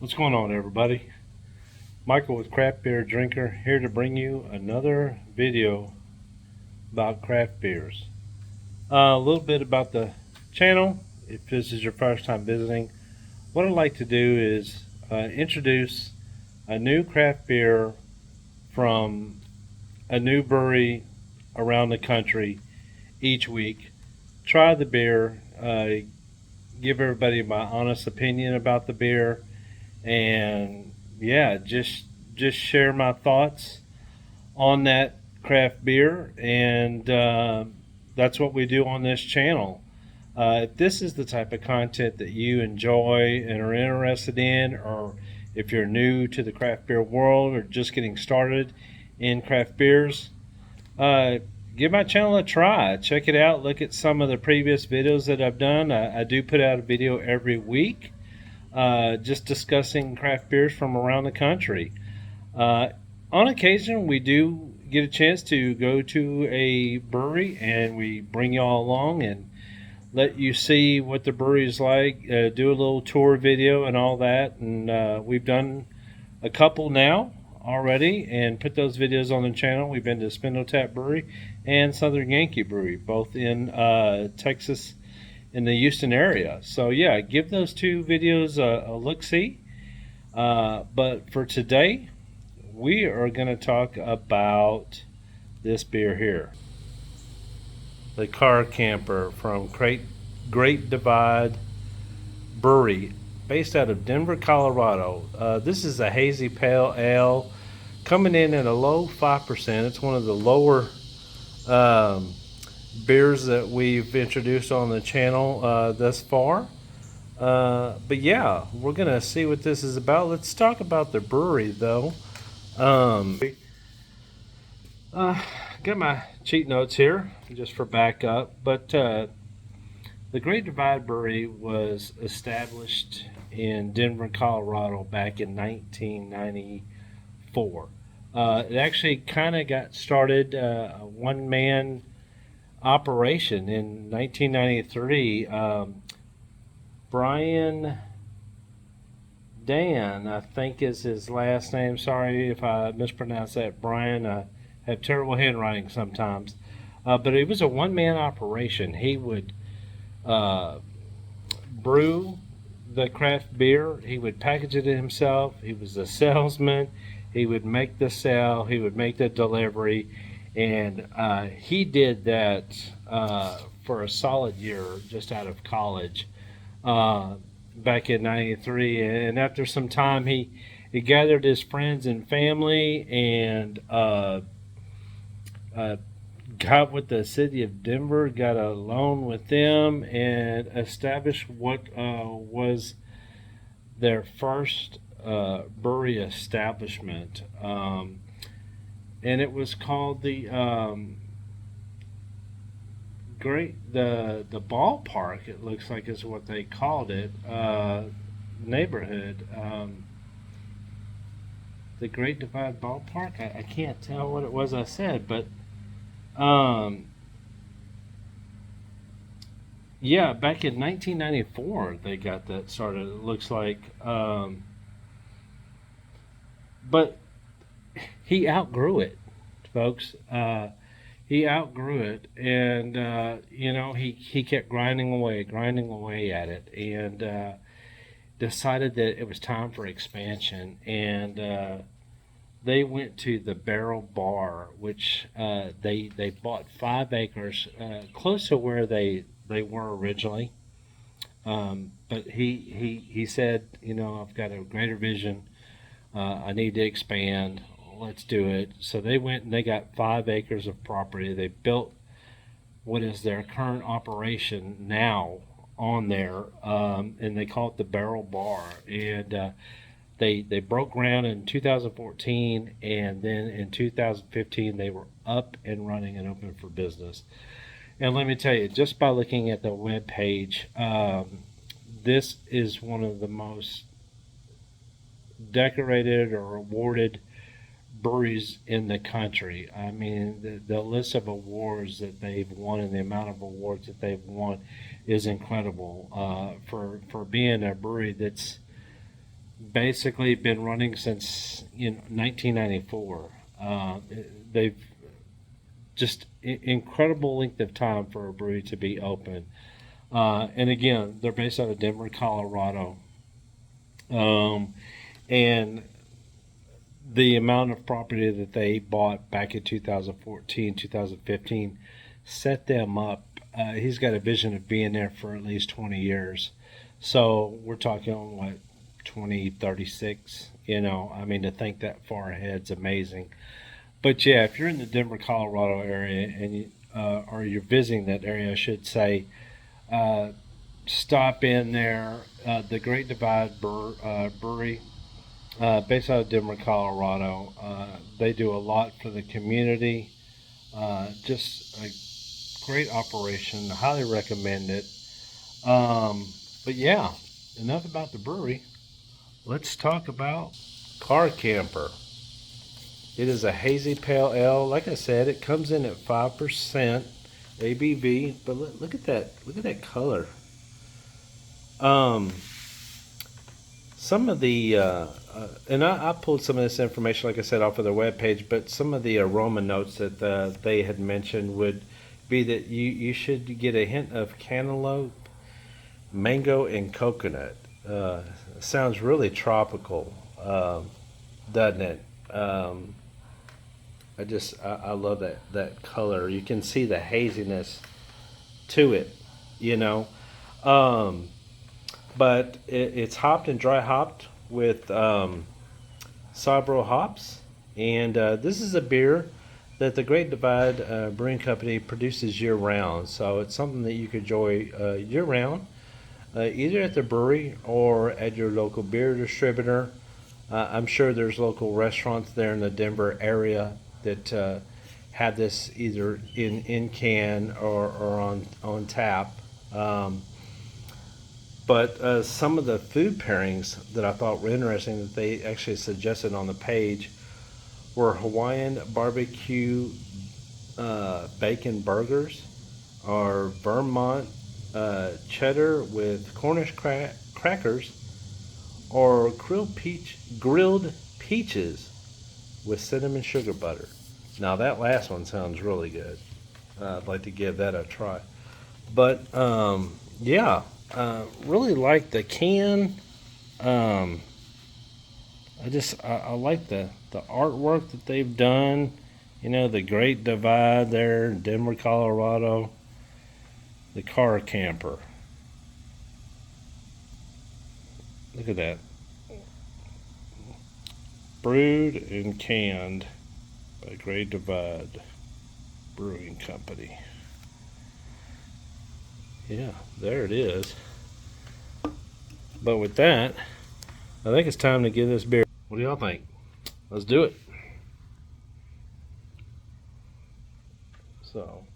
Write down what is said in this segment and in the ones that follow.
What's going on, everybody? Michael with Craft Beer Drinker here to bring you another video about craft beers. A little bit about the channel. If this is your first time visiting, what I'd like to do is introduce a new craft beer from a new brewery around the country each week. Try the beer, give everybody my honest opinion about the beer, and yeah, just share my thoughts on that craft beer, and that's what we do on this channel. If this is the type of content that you enjoy and are interested in, or if you're new to the craft beer world or just getting started in craft beers, give my channel a try. Check it out. Look at some of the previous videos that I've done. I do put out a video every week just discussing craft beers from around the country. On occasion, we do get a chance to go to a brewery, and we bring you all along and let you see what the brewery is like, do a little tour video and all that. And we've done a couple now already and put those videos on the channel. We've been to Spindle Tap Brewery and Southern Yankee Brewery, both in Texas, in the Houston area. So yeah, give those two videos a look-see. But for today, we are going to talk about this beer here, the Car Camper from Great Divide Brewery, based out of Denver, Colorado. This is a hazy pale ale coming in at a low 5%. It's one of the lower beers that we've introduced on the channel thus far. But yeah, we're going to see what this is about. Let's talk about the brewery, though. Got my cheat notes here just for backup, but the Great Divide Brewery was established in Denver, Colorado back in 1994. It actually kind of got started a one-man operation in 1993. Brian Dan, I think is his last name. Sorry if I mispronounce that, Brian. I have terrible handwriting sometimes. But it was a one-man operation. He would brew the craft beer. He would package it himself. He was a salesman. He would make the sale. He would make the delivery. And he did that for a solid year just out of college. Back in 93, and after some time he gathered his friends and family and got with the city of Denver, got a loan with them, and established what was their first brewery establishment, and it was called the the ballpark, it looks like, is what they called it, neighborhood, the Great Divide Ballpark. I can't tell what it was I said, but yeah, back in 1994 they got that started, it looks like. But he outgrew it, folks. He outgrew it, and he kept grinding away at it, and decided that it was time for expansion. And they went to the Barrel Bar, which they bought 5 acres close to where they were originally. But he said, I've got a greater vision. I need to expand. Let's do it. So they went and they got 5 acres of property. They built what is their current operation now on there, and they call it the Barrel Bar. And they broke ground in 2014, and then in 2015 they were up and running and open for business. And let me tell you, just by looking at the web page, this is one of the most decorated or awarded breweries in the country. I mean, the list of awards that they've won and the amount of awards that they've won is incredible for being a brewery that's basically been running since 1994. They've just incredible length of time for a brewery to be open. And again, they're based out of Denver, Colorado. Um, and the amount of property that they bought back in 2014, 2015 set them up. He's got a vision of being there for at least 20 years. So we're talking, what, 2036? I mean, to think that far ahead is amazing. But yeah, if you're in the Denver, Colorado area, or you're visiting that area, I should say, uh, stop in there. The Great Divide Brewery, based out of Denver, Colorado. They do a lot for the community. Just a great operation. I highly recommend it. Um, but yeah, enough about the brewery. Let's talk about Car Camper. It is a hazy pale ale. Like I said, it comes in at 5% ABV. But look at that. Look at that color. Um, some of the and I pulled some of this information, like I said, off of their webpage. But some of the aroma notes that they had mentioned would be that you should get a hint of cantaloupe, mango, and coconut. Sounds really tropical, doesn't it? I love that color. You can see the haziness to it, you know. Um, but it's hopped and dry hopped with Sabro hops, and this is a beer that the Great Divide Brewing Company produces year round. So it's something that you could enjoy year round, either at the brewery or at your local beer distributor. I'm sure there's local restaurants there in the Denver area that have this either in can or on tap. Um, but some of the food pairings that I thought were interesting that they actually suggested on the page were Hawaiian barbecue bacon burgers, or Vermont cheddar with Cornish crackers, or grilled peaches with cinnamon sugar butter. Now that last one sounds really good. I'd like to give that a try. But yeah, really like the can. Um, I like the artwork that they've done. The Great Divide there in Denver, Colorado. The Car Camper. Look at that. Brewed and canned by Great Divide Brewing Company. Yeah, there it is. But with that, I think it's time to give this beer. What do y'all think? Let's do it. So,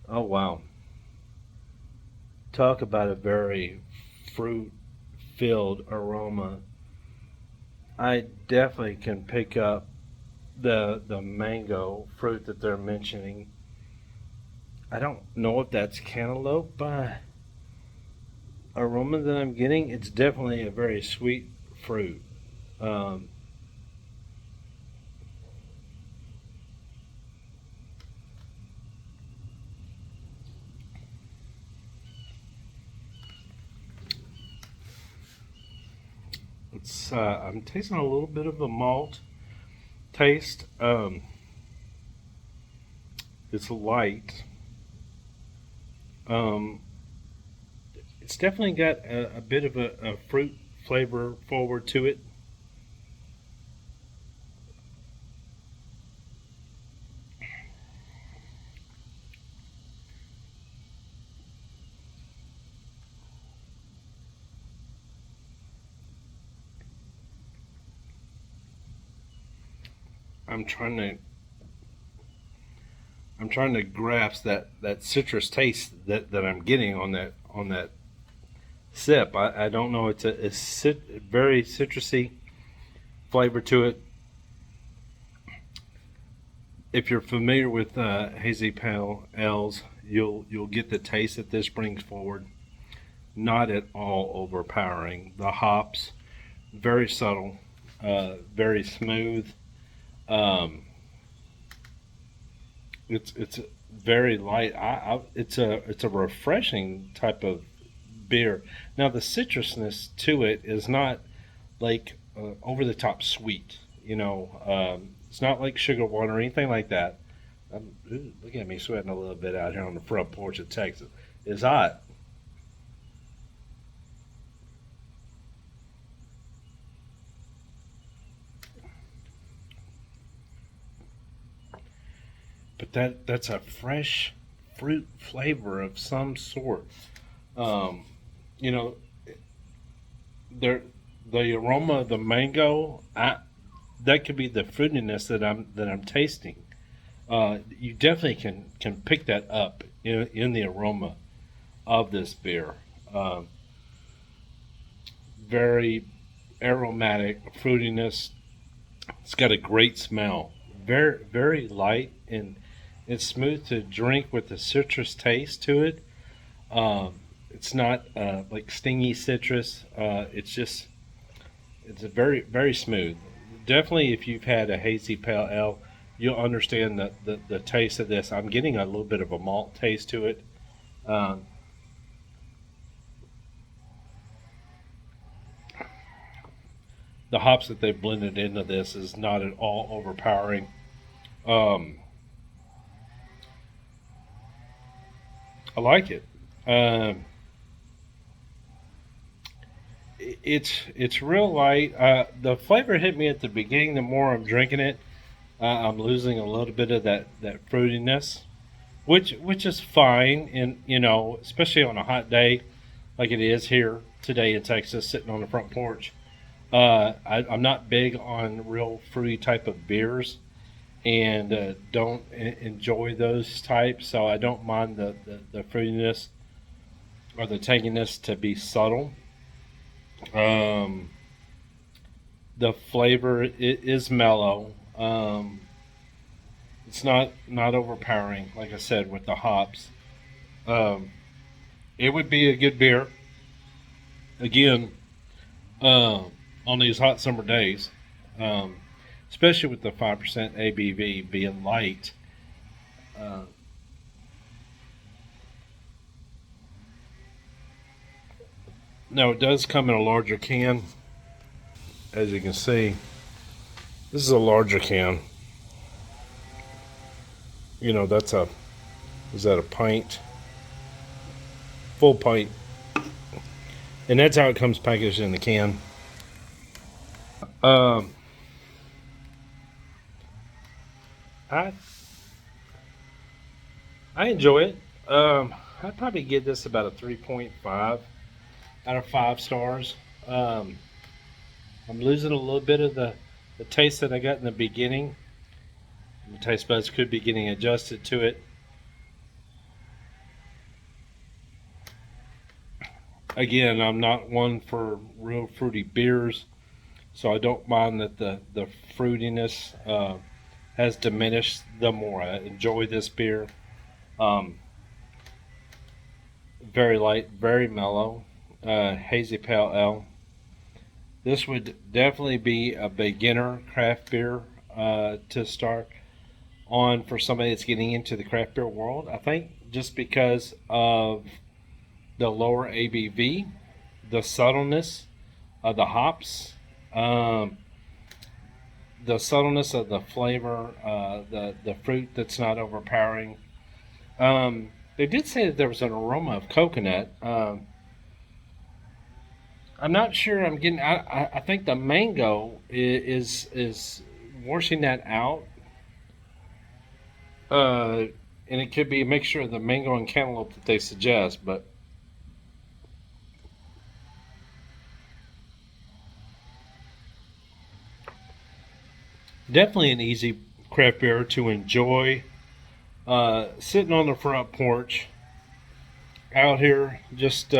oh wow. Talk about a very fruit filled aroma. I definitely can pick up the mango fruit that they're mentioning. I don't know if that's cantaloupe by aroma that I'm getting. It's definitely a very sweet fruit. Um, I'm tasting a little bit of a malt taste. It's light. Um, it's definitely got a bit of a fruit flavor forward to it. I'm trying to I'm trying to grasp that citrus taste that I'm getting on that sip. I don't know. It's a very citrusy flavor to it. If you're familiar with hazy pale ales, you'll get the taste that this brings forward. Not at all overpowering. The hops very subtle, very smooth. Um, it's very light. It's a refreshing type of beer. Now the citrusness to it is not like over the top sweet. It's not like sugar water or anything like that. Ooh, look at me sweating a little bit out here on the front porch of Texas. It's hot. But that's a fresh fruit flavor of some sort. Um, you know, there the aroma of the mango, that could be the fruitiness that I'm tasting. You definitely can pick that up in the aroma of this beer. Um, very aromatic fruitiness. It's got a great smell. Very light, and it's smooth to drink with the citrus taste to it. It's not like stingy citrus. It's a very smooth. Definitely, if you've had a hazy pale ale, you'll understand the taste of this. I'm getting a little bit of a malt taste to it. Um, the hops that they've blended into this is not at all overpowering. Um, I like it. Um, it's real light. The flavor hit me at the beginning. The more I'm drinking it, I'm losing a little bit of that fruitiness, which is fine. And especially on a hot day like it is here today in Texas, sitting on the front porch. I'm not big on real fruity type of beers, and don't enjoy those types. So I don't mind the fruitiness or the tanginess to be subtle. Um, the flavor is mellow. It's not overpowering, like I said, with the hops. Um, it would be a good beer again uh, on these hot summer days, um, especially with the 5% ABV being light. Uh, no, it does come in a larger can, as you can see. This is a larger can. That's a is that a pint, full pint, and that's how it comes packaged in the can. Um, I I enjoy it. I'd probably give this about a 3.5 out of 5 stars. Um, I'm losing a little bit of the taste that I got in the beginning. The taste buds could be getting adjusted to it. Again, I'm not one for real fruity beers, so I don't mind that the fruitiness has diminished the more I enjoy this beer. Um, very light, very mellow, hazy pale ale. This would definitely be a beginner craft beer to start on for somebody that's getting into the craft beer world. I think just because of the lower ABV, the subtleness of the hops, um, the subtleness of the flavor, the fruit that's not overpowering. They did say that there was an aroma of coconut. I'm not sure. I'm getting. I think the mango is washing that out, uh, and it could be a mixture of the mango and cantaloupe that they suggest. But definitely an easy craft beer to enjoy. Sitting on the front porch out here, just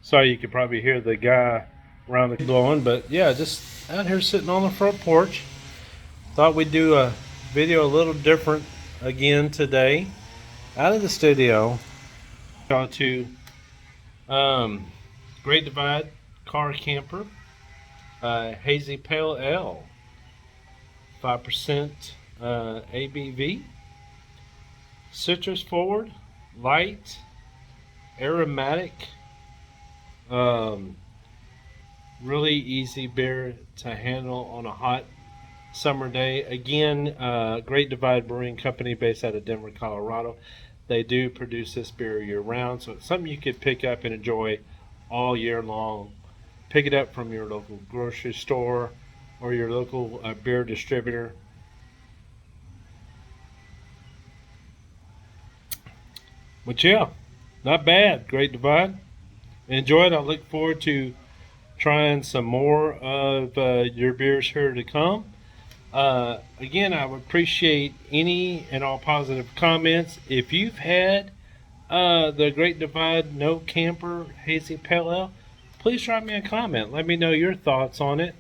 sorry you could probably hear the guy around the blowing, but yeah, just out here sitting on the front porch. Thought we'd do a video a little different again today, out of the studio. Got to um, Great Divide Car Camper. Hazy Pale Ale, 5% ABV, citrus forward, light, aromatic, um, really easy beer to handle on a hot summer day. Again, Great Divide Brewing Company based out of Denver, Colorado. They do produce this beer year round, so it's something you could pick up and enjoy all year long. Pick it up from your local grocery store or your local beer distributor. But yeah, not bad. Great Divide. Enjoy it. I look forward to trying some more of your beers here to come. Again, I would appreciate any and all positive comments. If you've had the Great Divide No Camper Hazy Pale Ale, please drop me a comment. Let me know your thoughts on it.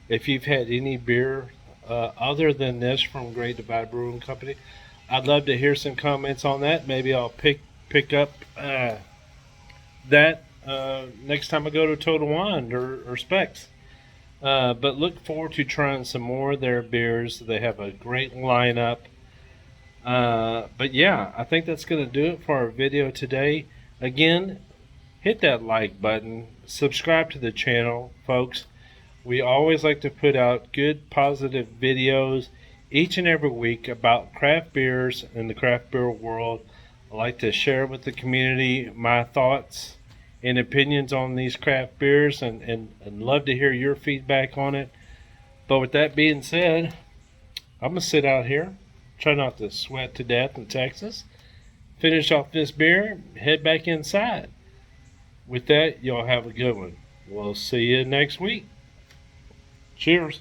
If you've had any beer other than this from Great Divide Brewing Company, I'd love to hear some comments on that. Maybe I'll pick up that next time I go to Total Wine or Specs. But look forward to trying some more of their beers. They have a great lineup. But yeah, I think that's going to do it for our video today. Again, hit that like button. Subscribe to the channel, folks. We always like to put out good, positive videos each and every week about craft beers and the craft beer world. I like to share with the community my thoughts and opinions on these craft beers and love to hear your feedback on it. But with that being said, I'm going to sit out here, try not to sweat to death in Texas, finish off this beer, head back inside. With that, y'all have a good one. We'll see you next week. Cheers.